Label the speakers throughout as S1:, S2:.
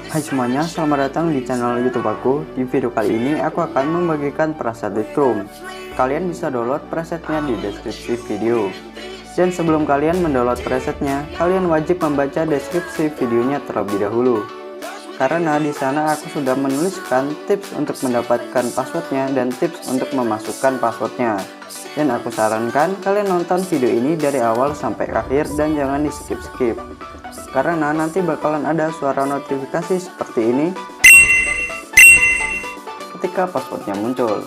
S1: Hai semuanya, selamat datang di channel YouTube aku. Di video kali ini aku akan membagikan preset Lightroom. Kalian bisa download presetnya di deskripsi video. Dan sebelum kalian mendownload presetnya, kalian wajib membaca deskripsi videonya terlebih dahulu. Karena di sana aku sudah menuliskan tips untuk mendapatkan passwordnya dan tips untuk memasukkan passwordnya. Dan aku sarankan kalian nonton video ini dari awal sampai akhir dan jangan di skip-skip. Karena nanti bakalan ada suara notifikasi seperti ini ketika passwordnya muncul.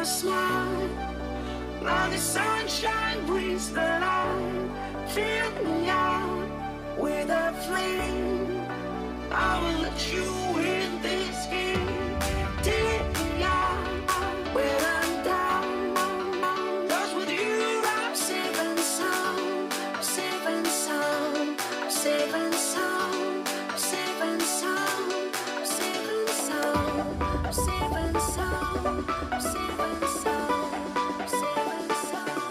S2: Smile, now the sunshine brings the light. Fill me out with a flame. I will let you in this game. Take me out when I'm down. 'Cause with you I'm safe and sound. Safe and sound. Safe and sound. Safe and sound. Safe and sound. Safe and sound. Safe and sound.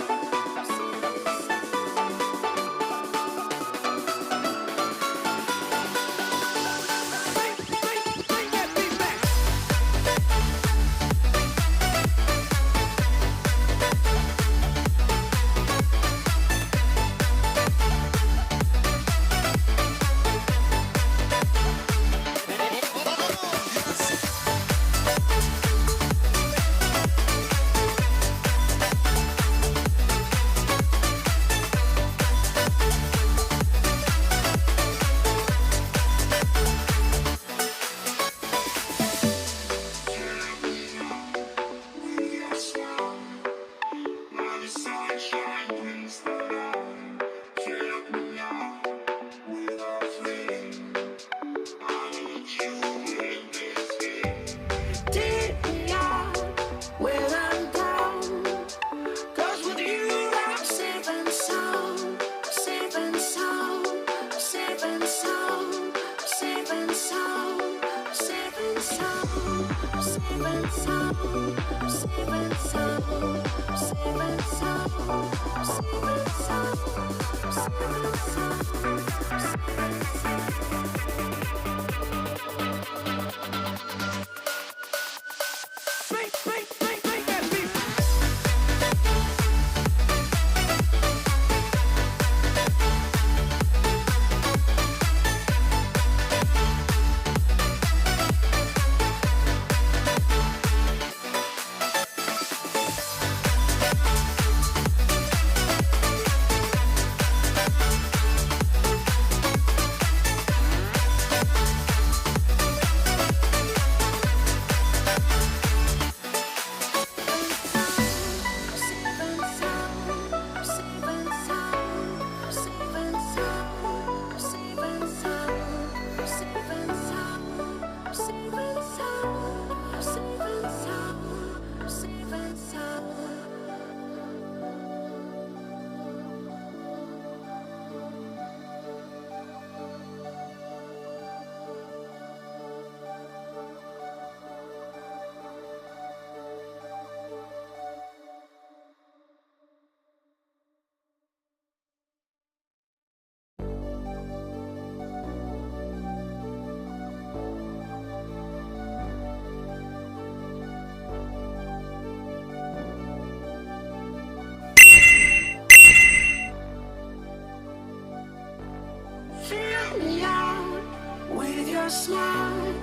S2: smile.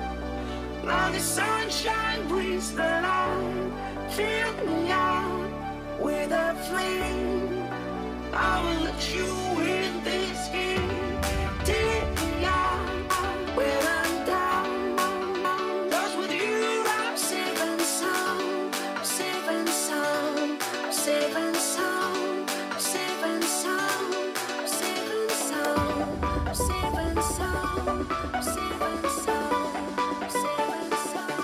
S2: Now the sunshine brings the light. Fill me out with a flame. I will let you in this game. Take me out when I'm down. 'Cause with you I'm safe and sound. Safe and sound. Safe and sound. Safe and sound. Safe and sound. Safe and sound. Safe and sound. Safe and sound.